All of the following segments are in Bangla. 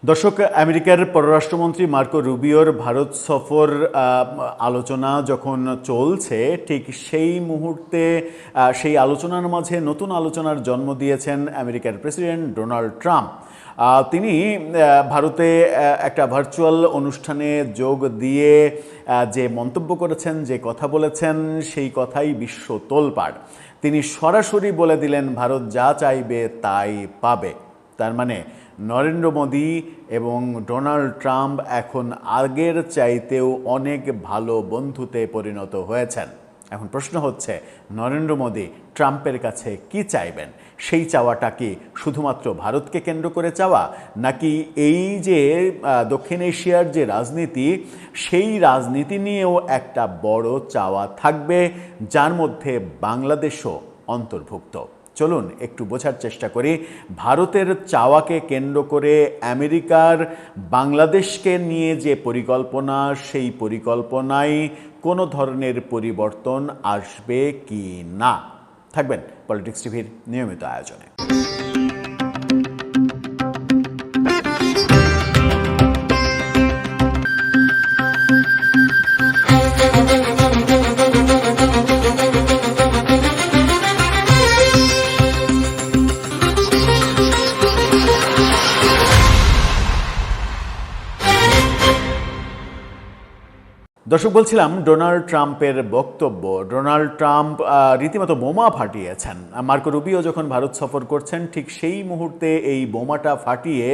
দর্শক, আমেরিকার পররাষ্ট্রমন্ত্রী মার্কো রুবিওর ভারত সফর আলোচনা যখন চলছে, ঠিক সেই মুহূর্তে সেই আলোচনার মাঝে নতুন আলোচনার জন্ম দিয়েছেন আমেরিকার প্রেসিডেন্ট ডোনাল্ড ট্রাম্প। তিনি ভারতে একটা ভার্চুয়াল অনুষ্ঠানে যোগ দিয়ে যে মন্তব্য করেছেন, যে কথা বলেছেন, সেই কথাই বিশ্ব তোলপাড়। তিনি সরাসরি বলে দিলেন, ভারত যা চাইবে তাই পাবে। তার মানে নরেন্দ্র মোদী এবং ডোনাল্ড ট্রাম্প এখন আগের চাইতেও অনেক ভালো বন্ধুতে পরিণত হয়েছেন। এখন প্রশ্ন হচ্ছে, নরেন্দ্র মোদী ট্রাম্পের কাছে কি চাইবেন? সেই চাওয়াটা কি শুধুমাত্র ভারতকে কেন্দ্র করে চাওয়া, নাকি এই যে দক্ষিণ এশিয়ার যে রাজনীতি, সেই রাজনীতি নিয়েও একটা বড় চাওয়া থাকবে, যার মধ্যে বাংলাদেশও অন্তর্ভুক্ত? চলুন একটু বোঝার চেষ্টা করি ভারতের চাওয়াকে কেন্দ্র করে আমেরিকার বাংলাদেশকে নিয়ে যে পরিকল্পনা, সেই পরিকল্পনায় কোনো ধরনের পরিবর্তন আসবে কি না। থাকবেন পলিটিক্স টিভির নিয়মিত আয়োজনে। দর্শক, বলছিলাম ডোনাল্ড ট্রাম্পের বক্তব্য। ডোনাল্ড ট্রাম্প রীতিমতো বোমা ফাটিয়েছেন। মার্কো রুবিও যখন ভারত সফর করছেন, ঠিক সেই মুহূর্তে এই বোমাটা ফাটিয়ে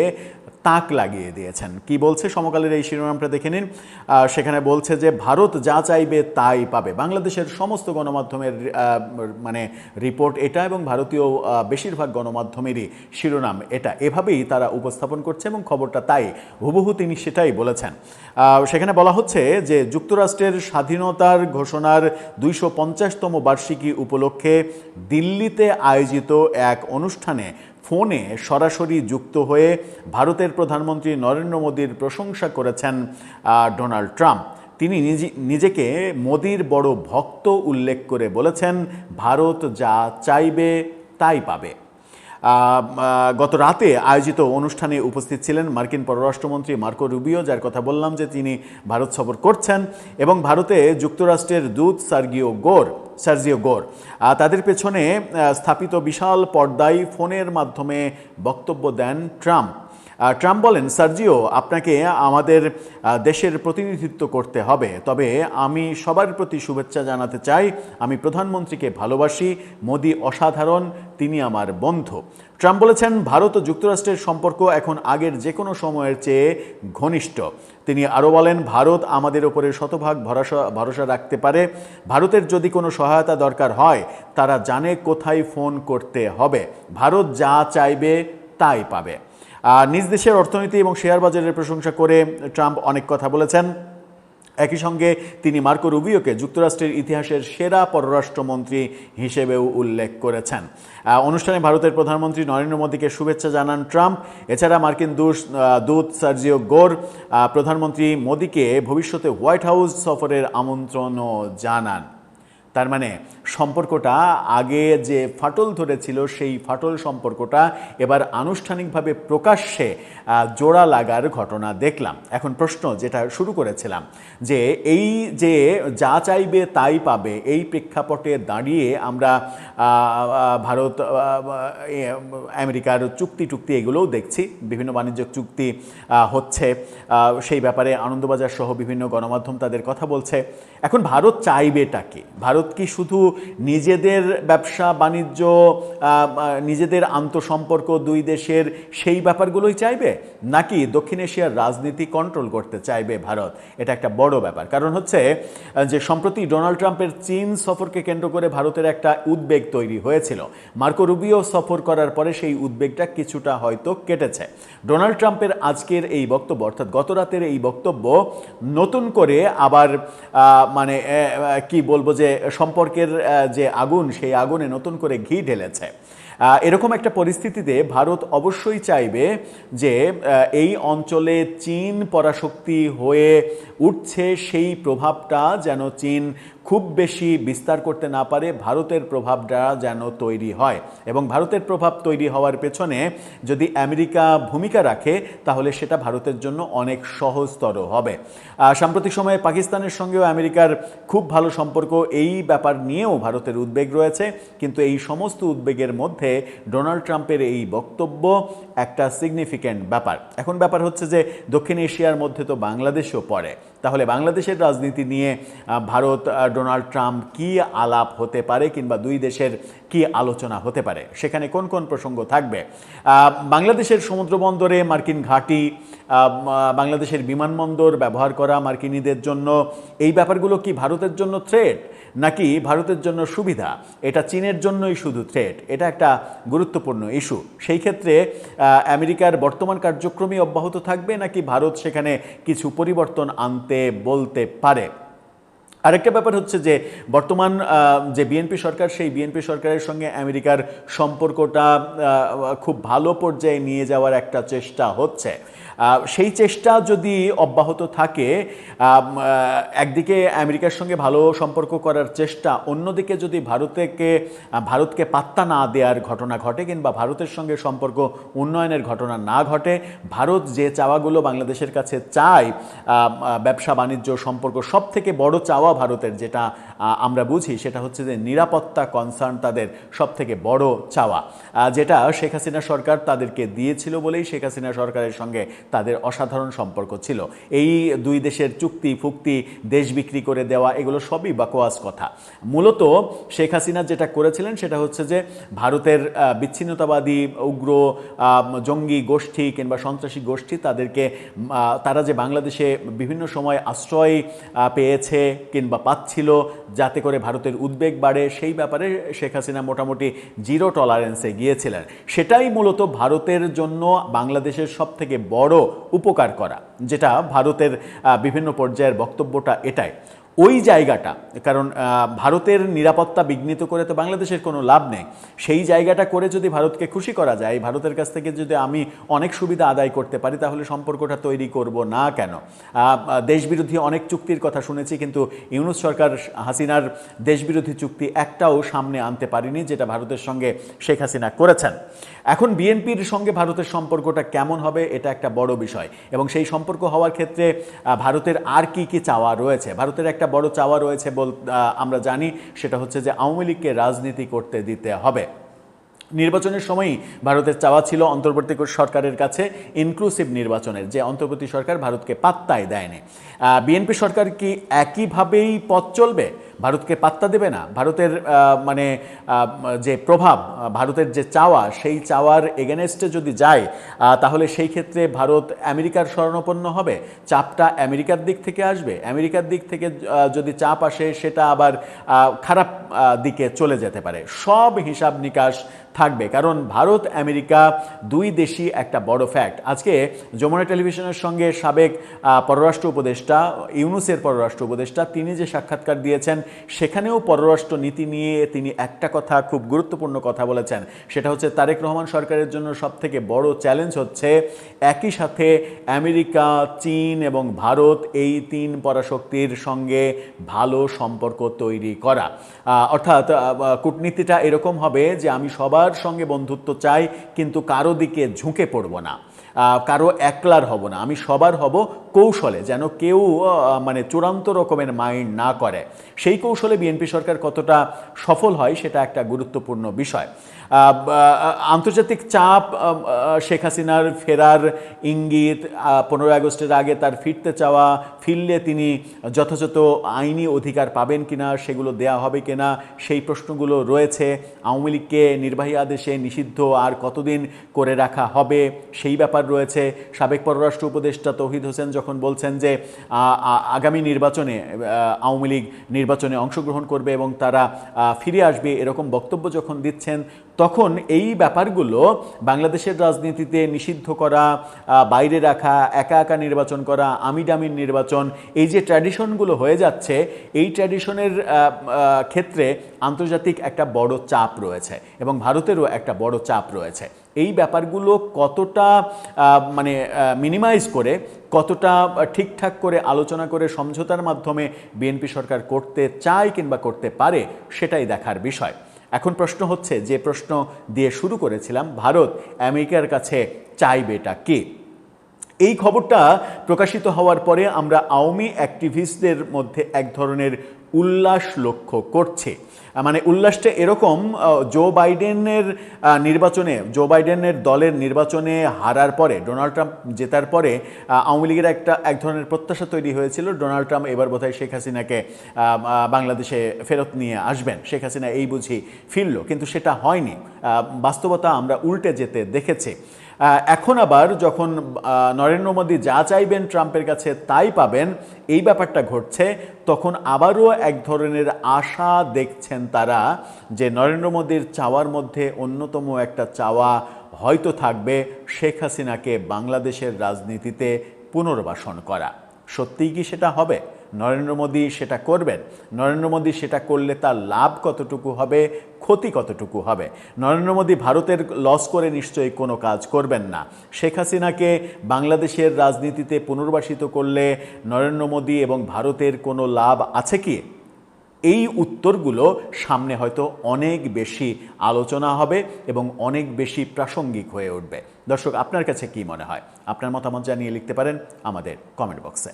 তাক লাগিয়ে দিয়েছেন। কি বলছে সমকালের এই শিরোনামটা দেখে নিন। সেখানে বলছে যে ভারত যা চাইবে তাই পাবে। বাংলাদেশের সমস্ত গণমাধ্যমের মানে রিপোর্ট এটা, এবং ভারতীয় বেশিরভাগ গণমাধ্যমেরই শিরোনাম এটা। এভাবেই তারা উপস্থাপন করছে এবং খবরটা তাই, হুবহু তিনি সেটাই বলেছেন। সেখানে বলা হচ্ছে যে যুক্তরাষ্ট্রের স্বাধীনতার ঘোষণার 250তম বার্ষিকী উপলক্ষে দিল্লিতে আয়োজিত এক অনুষ্ঠানে ফোনে সরাসরি যুক্ত হয়ে ভারতের প্রধানমন্ত্রী নরেন্দ্র মোদীর প্রশংসা করেছেন ডোনাল্ড ট্রাম্প। তিনি নিজেকে মোদীর বড় ভক্ত উল্লেখ করে বলেছেন, ভারত যা চাইবে তাই পাবে। গত রাতে আয়োজিত অনুষ্ঠানে উপস্থিত ছিলেন মার্কিন পররাষ্ট্রমন্ত্রী মার্কো রুবিও, যার কথা বললাম যে তিনি ভারত সফর করছেন, এবং ভারতে যুক্তরাষ্ট্রের দূত সার্জিও গোর তাদের পেছনে স্থাপিত বিশাল পর্দায় ফোনের মাধ্যমে বক্তব্য দেন ট্রাম্প। ট্রাম্প বলেন, সার্জিও, আপনাকে আমাদের দেশের প্রতিনিধিত্ব করতে হবে, তবে আমি সবার প্রতি শুভেচ্ছা জানাতে চাই। আমি প্রধানমন্ত্রীকে ভালোবাসি, মোদী অসাধারণ, তিনি আমার বন্ধু। ট্রাম্প বলেছেন, ভারত ও যুক্তরাষ্ট্রের সম্পর্ক এখন আগের যে কোনো সময়ের চেয়ে ঘনিষ্ঠ। তিনি আরও বলেন, ভারত আমাদের ওপরে শতভাগ ভরসা রাখতে পারে। ভারতের যদি কোনো সহায়তা দরকার হয়, তারা জানে কোথায় ফোন করতে হবে। ভারত যা চাইবে তাই পাবে। নিজ দেশের অর্থনীতি এবং শেয়ার বাজারের প্রশংসা করে ট্রাম্প অনেক কথা বলেছেন। একই সঙ্গে তিনি মার্কো রুবিওকে যুক্তরাষ্ট্রের ইতিহাসের সেরা পররাষ্ট্রমন্ত্রী হিসেবেও উল্লেখ করেছেন। অনুষ্ঠানে ভারতের প্রধানমন্ত্রী নরেন্দ্র মোদীকে শুভেচ্ছা জানান ট্রাম্প। এছাড়া মার্কিন দূত সার্জিও গোর প্রধানমন্ত্রী মোদীকে ভবিষ্যতে হোয়াইট হাউস সফরের আমন্ত্রণও জানান। তার মানে সম্পর্কটা আগে যে ফাটল ধরেছিল, সেই ফাটল সম্পর্কটা এবার আনুষ্ঠানিকভাবে প্রকাশ্যে জোড়া লাগার ঘটনা দেখলাম। এখন প্রশ্ন যেটা শুরু করেছিলাম, যে এই যে যা চাইবে তাই পাবে, এই প্রেক্ষাপটে দাঁড়িয়ে আমরা ভারত আমেরিকার চুক্তি এগুলোও দেখছি, বিভিন্ন বাণিজ্য চুক্তি হচ্ছে, সেই ব্যাপারে আনন্দবাজার সহ বিভিন্ন গণমাধ্যম তাদের কথা বলছে। এখন ভারত চাইবেটা কি? ভারত কি শুধু নিজেদের ব্যবসা বাণিজ্য, নিজেদের আন্তঃসম্পর্ক দুই দেশের সেই ব্যাপারগুলোই চাইবে, নাকি দক্ষিণ এশিয়ার রাজনীতি কন্ট্রোল করতে চাইবে ভারত? এটা একটা বড় ব্যাপার। কারণ হচ্ছে যে সম্প্রতি ডোনাল্ড ট্রাম্পের চীন সফরকে কেন্দ্র করে ভারতের একটা উদ্বেগ তৈরি হয়েছিল। মার্কো রুবিও সফর করার পরে সেই উদ্বেগটা কিছুটা হয়তো কেটেছে। ডোনাল্ড ট্রাম্পের আজকের এই বক্তব্য, অর্থাৎ গত রাতের এই বক্তব্য, নতুন করে আবার মানে কি বলবো, যে সম্পর্কের যে আগুন, সেই আগুনে নতুন করে ঘি ঢেলেছে। এরকম একটা পরিস্থিতিতে ভারত অবশ্যই চাইবে যে এই অঞ্চলে চীন পরাশক্তি হয়ে উঠছে, সেই প্রভাবটা যেন চীন খুব বেশি বিস্তার করতে না পারে, ভারতের প্রভাবটা যেন তৈরি হয়। এবং ভারতের প্রভাব তৈরি হওয়ার পেছনে যদি আমেরিকা ভূমিকা রাখে তাহলে সেটা ভারতের জন্য অনেক সহজতর হবে। সাম্প্রতিক সময়ে পাকিস্তানের সঙ্গেও আমেরিকার খুব ভালো সম্পর্ক, এই ব্যাপার নিয়েও ভারতের উদ্বেগ রয়েছে। কিন্তু এই সমস্ত উদ্বেগের মধ্যে ডোনাল্ড ট্রাম্পের এই বক্তব্য একটা সিগনিফিক্যান্ট ব্যাপার। এখন ব্যাপার হচ্ছে যে দক্ষিণ এশিয়ার মধ্যে তো বাংলাদেশও পড়ে, তাহলে বাংলাদেশের রাজনীতি নিয়ে ভারত ডোনাল্ড ট্রাম্প কি আলাপ হতে পারে, কিংবা দুই দেশের কি আলোচনা হতে পারে, সেখানে কোন কোন প্রসঙ্গ থাকবে। বাংলাদেশের সমুদ্রবন্দরে মার্কিন ঘাঁটি, বাংলাদেশের বিমানবন্দর ব্যবহার করা মার্কিনীদের জন্য, এই ব্যাপারগুলো কি ভারতের জন্য থ্রেট নাকি ভারতের জন্য সুবিধা? এটা চীনের জন্যই শুধু থ্রেট? এটা একটা গুরুত্বপূর্ণ ইস্যু। সেই ক্ষেত্রে আমেরিকার বর্তমান কার্যক্রমই অব্যাহত থাকবে নাকি ভারত সেখানে কিছু পরিবর্তন আনতে বলতে পারে? আরেকটা ব্যাপার হচ্ছে যে বর্তমান যে বিএনপি সরকার, সেই বিএনপি সরকারের সঙ্গে আমেরিকার সম্পর্কটা খুব ভালো পর্যায়ে নিয়ে যাওয়ার একটা চেষ্টা হচ্ছে। সেই চেষ্টা যদি অব্যাহত থাকে, একদিকে আমেরিকার সঙ্গে ভালো সম্পর্ক করার চেষ্টা, অন্যদিকে যদি ভারতকে পাত্তা না দেওয়ার ঘটনা ঘটে কিংবা ভারতের সঙ্গে সম্পর্ক উন্নয়নের ঘটনা না ঘটে, ভারত যে চাওয়াগুলো বাংলাদেশের কাছে চায়, ব্যবসা বাণিজ্য সম্পর্ক, সব থেকে বড় চাওয়া ভারতের যেটা আমরা বুঝি সেটা হচ্ছে যে নিরাপত্তা কনসার্ন তাদের সব থেকে বড় চাওয়া, যেটা শেখ হাসিনা সরকার তাদেরকে দিয়েছিল বলেই শেখ হাসিনা সরকারের সঙ্গে তাদের অসাধারণ সম্পর্ক ছিল। এই দুই দেশের চুক্তি ফুক্তি, দেশ বিক্রি করে দেওয়া, এগুলো সবই বাকোয়াস কথা। মূলত শেখ হাসিনা যেটা করেছিলেন সেটা হচ্ছে যে ভারতের বিচ্ছিন্নতাবাদী, উগ্র, জঙ্গি গোষ্ঠী কিংবা সন্ত্রাসী গোষ্ঠী, তারা যে বাংলাদেশে বিভিন্ন সময় আশ্রয় পেয়েছে কিংবা পাচ্ছিল, যাতে করে ভারতের উদ্বেগ বাড়ে, সেই ব্যাপারে শেখ হাসিনা মোটামুটি জিরো টলারেন্সে গিয়েছিলেন। সেটাই মূলত ভারতের জন্য বাংলাদেশের সব থেকে বড় উপকার করা, যেটা ভারতের বিভিন্ন পর্যায়ের বক্তব্যটা এটাই। ওই জায়গাটা, কারণ ভারতের নিরাপত্তা বিঘ্নিত করে তো বাংলাদেশের কোনো লাভ নেই। সেই জায়গাটা করে যদি ভারতকে খুশি করা যায়, ভারতের কাছ থেকে যদি আমি অনেক সুবিধা আদায় করতে পারি, তাহলে সম্পর্কটা তৈরি করব না কেন? দেশবিরোধী অনেক চুক্তির কথা শুনেছি, কিন্তু ইউনূস সরকার হাসিনার দেশবিরোধী চুক্তি একটাও সামনে আনতে পারেনি, যেটা ভারতের সঙ্গে শেখ হাসিনা করেছেন। এখন বিএনপির সঙ্গে ভারতের সম্পর্কটা কেমন হবে, এটা একটা বড় বিষয়। এবং সেই সম্পর্ক হওয়ার ক্ষেত্রে ভারতের আর কি কি চাওয়া রয়েছে? ভারতের একটা বড় চাওয়া রয়েছে আমরা জানি, সেটা হচ্ছে যে আওয়ামী লীগকে রাজনীতি করতে দিতে হবে। নির্বাচনের সময়ই ভারতের চাওয়া ছিল অন্তর্বর্তী সরকারের কাছে ইনক্লুসিভ নির্বাচনের, যে অন্তর্বর্তী সরকার ভারতকে পাত্তাই দেয়নি। বিএনপি সরকার কি একইভাবেই পথ চলবে? ভারতকে পাত্তা দেবে না? ভারতের যে প্রভাব, ভারতের যে চাওয়া, সেই চাওয়ার এগেনেস্টে যদি যায়, তাহলে সেই ক্ষেত্রে ভারত আমেরিকার শরণাপন্ন হবে। চাপটা আমেরিকার দিক থেকে আসবে। আমেরিকার দিক থেকে যদি চাপ আসে, সেটা আবার খারাপ দিকে চলে যেতে পারে। সব হিসাব নিকাশ থাকবে, কারণ ভারত আমেরিকা দুই দেশই একটা বড় ফ্যাক্ট। আজকে যমুনা টেলিভিশনের সঙ্গে সাবেক পররাষ্ট্র উপদেষ্টা, ইউনূসের পররাষ্ট্র উপদেষ্টা, তিনি যে সাক্ষাৎকার দিয়েছেন, সেখানেও পররাষ্ট্র নীতি নিয়ে তিনি একটা কথা, খুব গুরুত্বপূর্ণ কথা বলেছেন। সেটা হচ্ছে তারেক রহমান সরকারের জন্য সবথেকে বড় চ্যালেঞ্জ হচ্ছে একই সাথে আমেরিকা, চীন এবং ভারত, এই তিন পরাশক্তির সঙ্গে ভালো সম্পর্ক তৈরি করা। অর্থাৎ কূটনীতিটা এরকম হবে যে আমি সবার সঙ্গে বন্ধুত্ব চাই, কিন্তু কারো দিকে ঝুঁকে পড়ব না, কারো একলার হব না, আমি সবার হব কৌশলে, যেন কেউ চূড়ান্ত রকমের মাইন্ড না করে। সেই কৌশলে বিএনপি সরকার কতটা সফল হয়, সেটা একটা গুরুত্বপূর্ণ বিষয়। আন্তর্জাতিক চাপ, শেখ হাসিনার ফেরার ইঙ্গিত, 15 আগস্টের আগে তার ফিরতে চাওয়া, ফিরলে তিনি যথাযথ আইনি অধিকার পাবেন কিনা, সেগুলো দেয়া হবে কিনা, সেই প্রশ্নগুলো রয়েছে। আওয়ামী লীগকে নির্বাহী আদেশে নিষিদ্ধ আর কতদিন করে রাখা হবে, সেই ব্যাপার রয়েছে। সাবেক পররাষ্ট্র উপদেষ্টা তৌহিদ হোসেন যখন বলছেন যে আগামী নির্বাচনে আওয়ামী লীগ নির্বাচনে অংশগ্রহণ করবে এবং তারা ফিরে আসবে, এরকম বক্তব্য যখন দিচ্ছেন, তখন এই ব্যাপারগুলো বাংলাদেশের রাজনীতিতে নিষিদ্ধ করা, বাইরে রাখা, একা একা নির্বাচন করা, আমিডামির নির্বাচন, এই যে ট্র্যাডিশনগুলো হয়ে যাচ্ছে, এই ট্র্যাডিশনের ক্ষেত্রে আন্তর্জাতিক একটা বড় চাপ রয়েছে এবং ভারতেরও একটা বড় চাপ রয়েছে। এই ব্যাপারগুলো কতটা মানে মিনিমাইজ করে, কতটা ঠিকঠাক করে আলোচনা করে সমঝোতার মাধ্যমে বিএনপি সরকার করতে চায় কিংবা করতে পারে, সেটাই দেখার বিষয়। এখন প্রশ্ন হচ্ছে, যে প্রশ্ন দিয়ে শুরু করেছিলাম, ভারত আমেরিকার কাছে চাইবেটা কি? এই খবরটা প্রকাশিত হওয়ার পরে আমরা আওয়ামী অ্যাক্টিভিস্টদের মধ্যে এক ধরনের উল্লাস লক্ষ্য করছে। মানে উল্লাসটা এরকম, জো বাইডেনের দলের নির্বাচনে হারার পরে, ডোনাল্ড ট্রাম্প জেতার পরে আওয়ামী লীগের এক ধরনের প্রত্যাশা তৈরি হয়েছিল, ডোনাল্ড ট্রাম্প এবার বোধহয় শেখ হাসিনাকে বাংলাদেশে ফেরত নিয়ে আসবেন, শেখ হাসিনা এই বুঝি ফিরল, কিন্তু সেটা হয়নি। বাস্তবতা আমরা উল্টে যেতে দেখেছি। এখন আবার যখন নরেন্দ্র মোদী যা চাইবেন ট্রাম্পের কাছে তাই পাবেন, এই ব্যাপারটা ঘটছে, তখন আবারও এক ধরনের আশা দেখছেন তারা যে নরেন্দ্র মোদীর চাওয়ার মধ্যে অন্যতম একটা চাওয়া হয়তো থাকবে শেখ হাসিনাকে বাংলাদেশের রাজনীতিতে পুনর্বাসন করা। সত্যিই কি সেটা হবে? নরেন্দ্র মোদী সেটা করবেন? নরেন্দ্র মোদী সেটা করলে তার লাভ কতটুকু হবে, ক্ষতি কতটুকু হবে? নরেন্দ্র মোদী ভারতের লস করে নিশ্চয়ই কোনো কাজ করবেন না। শেখ হাসিনাকে বাংলাদেশের রাজনীতিতে পুনর্বাসিত করলে নরেন্দ্র মোদী এবং ভারতের কোনো লাভ আছে কি? এই উত্তরগুলো সামনে হয়তো অনেক বেশি আলোচনা হবে এবং অনেক বেশি প্রাসঙ্গিক হয়ে উঠবে। দর্শক, আপনার কাছে কি মনে হয়? আপনার মতামত জানিয়ে লিখতে পারেন আমাদের কমেন্ট বক্সে।